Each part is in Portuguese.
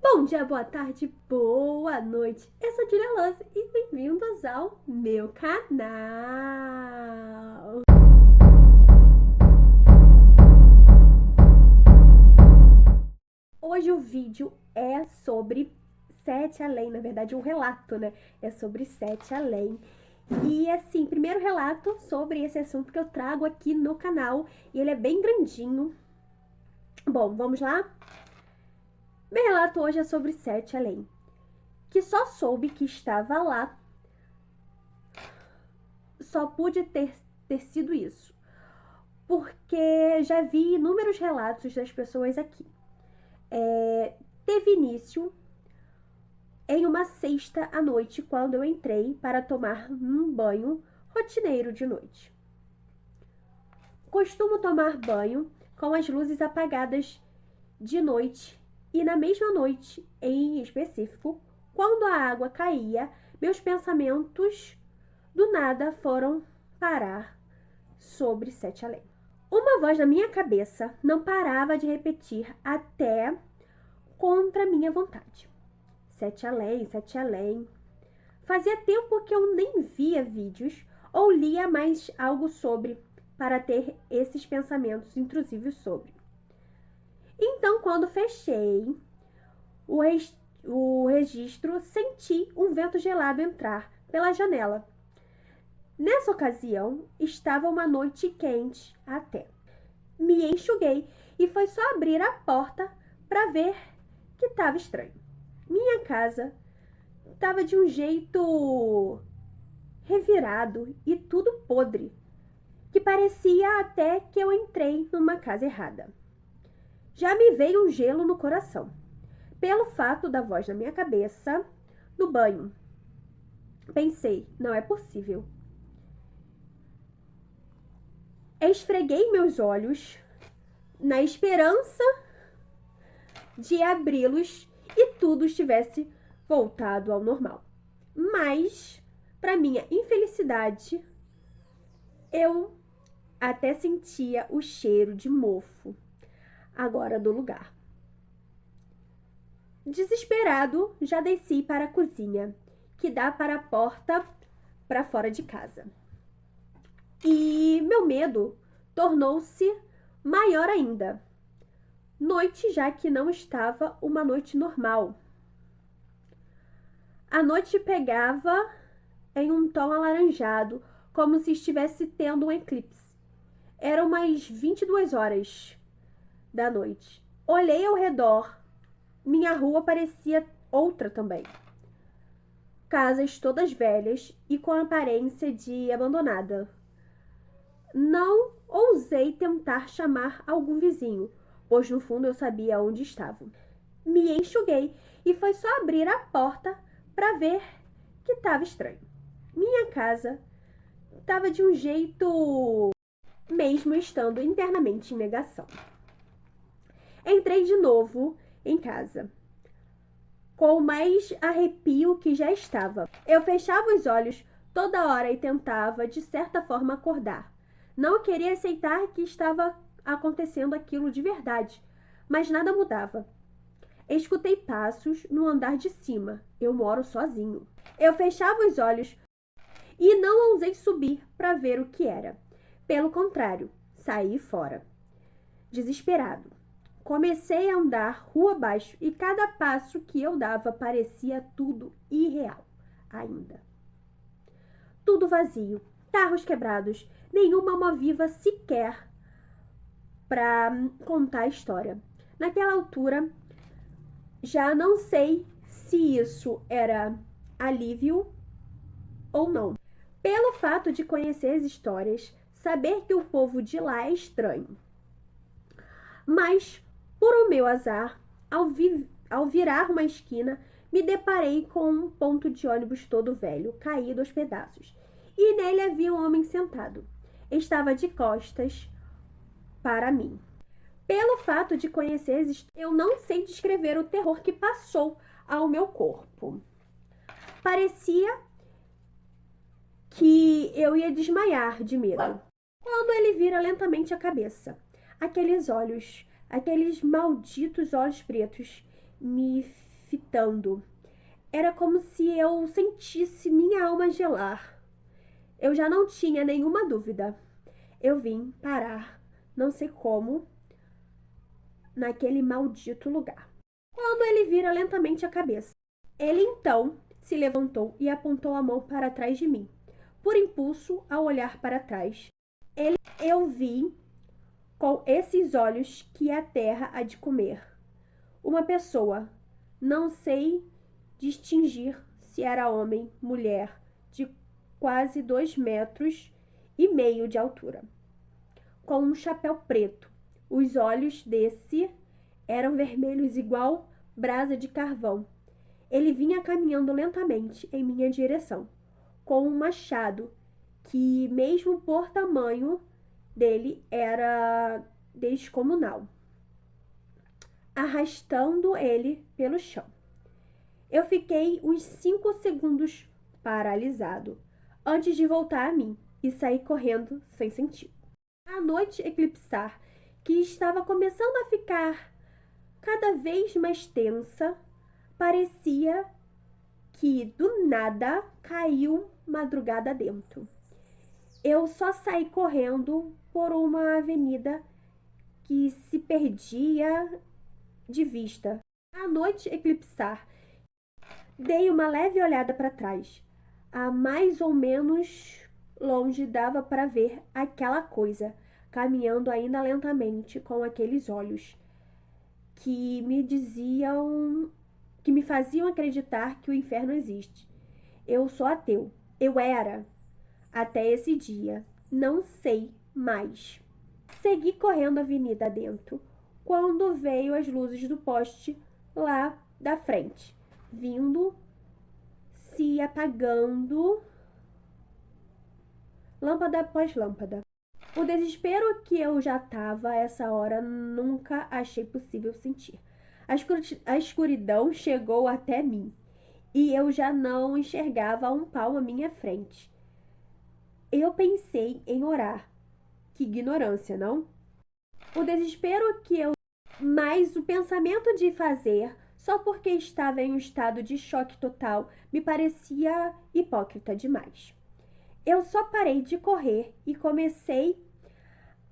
Bom dia, boa tarde, boa noite. Eu sou a Julia Lance e bem-vindos ao meu canal. Hoje o vídeo é sobre Sete Além, na verdade um relato, né? É sobre Sete Além. E assim, primeiro relato sobre esse assunto que eu trago aqui no canal. E ele é bem grandinho. Bom, vamos lá? Meu relato hoje é sobre Sete Além, que só soube que estava lá. Só pude ter sido isso, porque já vi inúmeros relatos das pessoas aqui. Teve início em uma sexta à noite, quando eu entrei para tomar um banho rotineiro de noite. Costumo tomar banho com as luzes apagadas de noite, e na mesma noite, em específico, quando a água caía, meus pensamentos do nada foram parar sobre Sete Além. Uma voz na minha cabeça não parava de repetir até contra minha vontade: Sete Além, Sete Além. Fazia tempo que eu nem via vídeos ou lia mais algo sobre, para ter esses pensamentos intrusivos sobre. Então, quando fechei o registro, senti um vento gelado entrar pela janela. Nessa ocasião, estava uma noite quente até. Me enxuguei e foi só abrir a porta para ver que estava estranho. Minha casa estava de um jeito revirado e tudo podre, que parecia até que eu entrei numa casa errada. Já me veio um gelo no coração, pelo fato da voz na minha cabeça, no banho. Pensei, não é possível. Esfreguei meus olhos na esperança de abri-los e tudo estivesse voltado ao normal. Mas, para minha infelicidade, eu até sentia o cheiro de mofo agora do lugar. Desesperado, já desci para a cozinha, que dá para a porta para fora de casa. E meu medo tornou-se maior ainda. Noite, já que não estava uma noite normal. A noite pegava em um tom alaranjado, como se estivesse tendo um eclipse. Eram umas 22 horas da noite. Olhei ao redor. Minha rua parecia outra também. Casas todas velhas e com aparência de abandonada. Não ousei tentar chamar algum vizinho, pois no fundo eu sabia onde estavam. Me enxuguei e foi só abrir a porta para ver que estava estranho. Minha casa estava de um jeito, mesmo estando internamente em negação. Entrei de novo em casa, com mais arrepio que já estava. Eu fechava os olhos toda hora e tentava, de certa forma, acordar. Não queria aceitar que estava acontecendo aquilo de verdade, mas nada mudava. Escutei passos no andar de cima. Eu moro sozinho. Eu fechava os olhos e não ousei subir para ver o que era. Pelo contrário, saí fora, desesperado. Comecei a andar rua abaixo e cada passo que eu dava parecia tudo irreal ainda. Tudo vazio, carros quebrados, nenhuma alma viva sequer para contar a história. Naquela altura, já não sei se isso era alívio ou não. Pelo fato de conhecer as histórias, saber que o povo de lá é estranho. Mas, por o meu azar, ao virar uma esquina, me deparei com um ponto de ônibus todo velho, caído aos pedaços. E nele havia um homem sentado. Estava de costas para mim. Pelo fato de conhecer as histórias, eu não sei descrever o terror que passou ao meu corpo. Parecia que eu ia desmaiar de medo. Quando ele vira lentamente a cabeça, aqueles olhos, aqueles malditos olhos pretos, me fitando. Era como se eu sentisse minha alma gelar. Eu já não tinha nenhuma dúvida. Eu vim parar, não sei como, naquele maldito lugar. Quando ele vira lentamente a cabeça, ele então se levantou e apontou a mão para trás de mim. Por impulso, ao olhar para trás, eu vi com esses olhos que a terra há de comer. Uma pessoa, não sei distinguir se era homem, mulher, de quase 2,5 metros de altura, com um chapéu preto. Os olhos desse eram vermelhos igual brasa de carvão. Ele vinha caminhando lentamente em minha direção, com um machado que, mesmo por tamanho dele, era descomunal, arrastando ele pelo chão. Eu fiquei uns 5 segundos paralisado, antes de voltar a mim e sair correndo sem sentido. A noite eclipsar, que estava começando a ficar cada vez mais tensa, parecia que do nada caiu madrugada dentro. Eu só saí correndo por uma avenida que se perdia de vista. A noite eclipsar, dei uma leve olhada para trás. A mais ou menos longe dava para ver aquela coisa, caminhando ainda lentamente com aqueles olhos que me faziam acreditar que o inferno existe. Eu sou ateu. Eu era até esse dia. Não sei mais. Segui correndo a avenida dentro quando veio as luzes do poste lá da frente, vindo se apagando, lâmpada após lâmpada. O desespero que eu já estava a essa hora nunca achei possível sentir. A escuridão chegou até mim e eu já não enxergava um palmo à minha frente. Eu pensei em orar. Que ignorância, não? O desespero que eu... Mas o pensamento de fazer, só porque estava em um estado de choque total, me parecia hipócrita demais. Eu só parei de correr e comecei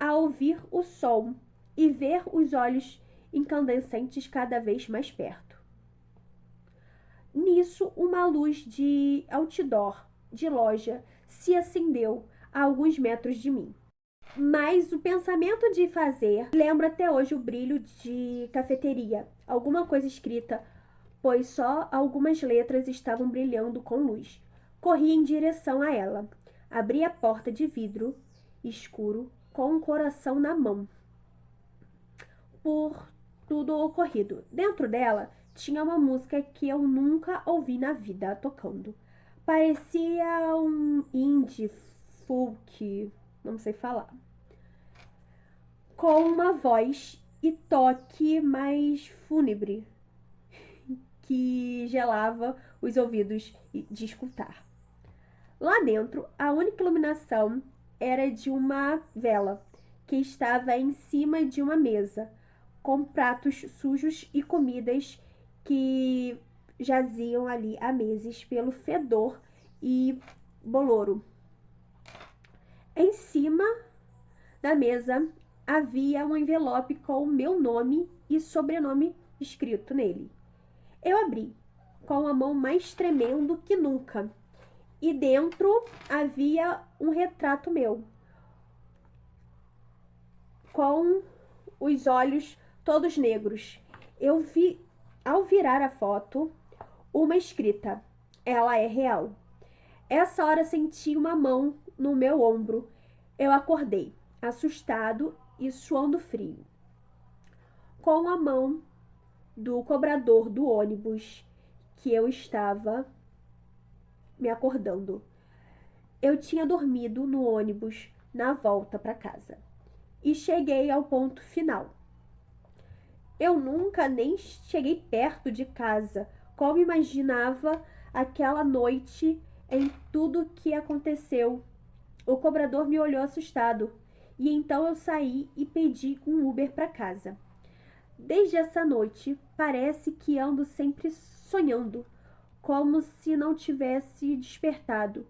a ouvir o som e ver os olhos incandescentes cada vez mais perto. Nisso, uma luz de outdoor, de loja, se acendeu a alguns metros de mim. Mas o pensamento de fazer lembra até hoje o brilho de cafeteria, alguma coisa escrita, pois só algumas letras estavam brilhando com luz. Corri em direção a ela. Abri a porta de vidro escuro com um coração na mão por tudo ocorrido. Dentro dela tinha uma música que eu nunca ouvi na vida tocando. Parecia um indie folk, não sei falar, com uma voz e toque mais fúnebre que gelava os ouvidos de escutar. Lá dentro, a única iluminação era de uma vela que estava em cima de uma mesa, com pratos sujos e comidas que jaziam ali há meses pelo fedor e boloro. Em cima da mesa havia um envelope com o meu nome e sobrenome escrito nele. Eu abri, com a mão mais tremendo que nunca, e dentro havia um retrato meu, com os olhos todos negros. Eu vi, ao virar a foto, uma escrita: ela é real. Essa hora senti uma mão no meu ombro. Eu acordei, assustado e suando frio, com a mão do cobrador do ônibus que eu estava me acordando. Eu tinha dormido no ônibus na volta para casa e cheguei ao ponto final. Eu nunca nem cheguei perto de casa, como imaginava aquela noite em tudo que aconteceu. O cobrador me olhou assustado e então eu saí e pedi um Uber para casa. Desde essa noite, parece que ando sempre sonhando, como se não tivesse despertado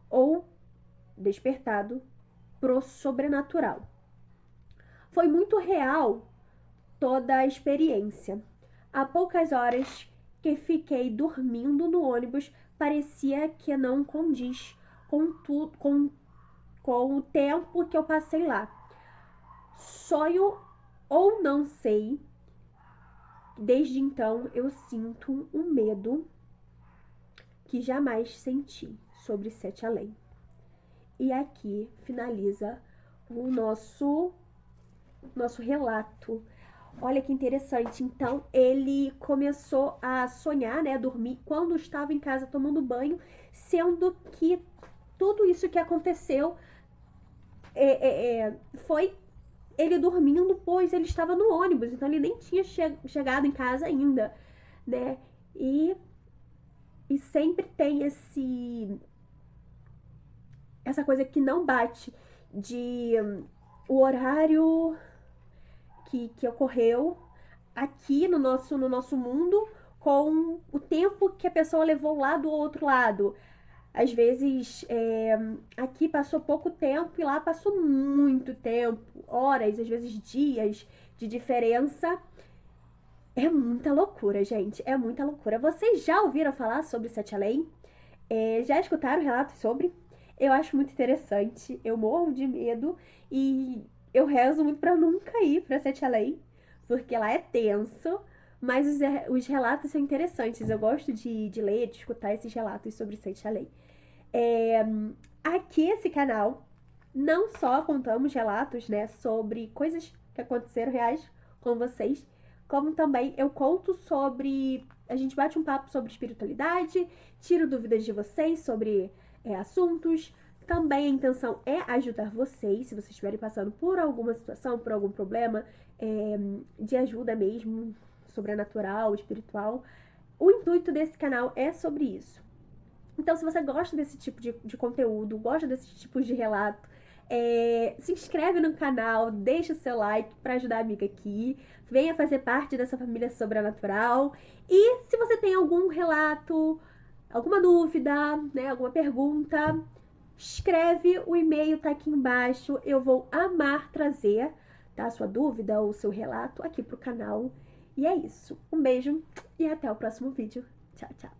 ou despertado pro sobrenatural. Foi muito real toda a experiência. Há poucas horas que fiquei dormindo no ônibus, parecia que não condiz com o tempo que eu passei lá. Sonho ou não sei, desde então eu sinto um medo que jamais senti sobre Sete Além. E aqui finaliza o nosso relato. Olha que interessante. Então, ele começou a sonhar, né, a dormir quando estava em casa tomando banho, sendo que tudo isso que aconteceu foi ele dormindo, pois ele estava no ônibus, então ele nem tinha chegado em casa ainda, né? E sempre tem essa coisa que não bate de o horário que ocorreu aqui no nosso mundo com o tempo que a pessoa levou lá do outro lado. Às vezes, aqui passou pouco tempo e lá passou muito tempo, horas, às vezes dias de diferença. É muita loucura, gente, é muita loucura. Vocês já ouviram falar sobre Sete Além? Já escutaram relatos sobre? Eu acho muito interessante, eu morro de medo e eu rezo muito pra nunca ir pra Sete Além, porque lá é tenso, mas os relatos são interessantes. Eu gosto de ler, de escutar esses relatos sobre Sete Além. Aqui esse canal não só contamos relatos, né, sobre coisas que aconteceram reais com vocês, como também eu conto sobre, a gente bate um papo sobre espiritualidade, tiro dúvidas de vocês sobre assuntos. Também a intenção é ajudar vocês, se vocês estiverem passando por alguma situação, por algum problema de ajuda mesmo, sobrenatural, espiritual. O intuito desse canal é sobre isso. Então, se você gosta desse tipo de conteúdo, gosta desse tipo de relato, se inscreve no canal, deixa o seu like para ajudar a amiga aqui, venha fazer parte dessa família sobrenatural. E se você tem algum relato, alguma dúvida, né, alguma pergunta, escreve, o e-mail tá aqui embaixo. Eu vou amar trazer, tá, a sua dúvida ou o seu relato aqui pro canal. E é isso. Um beijo e até o próximo vídeo. Tchau, tchau.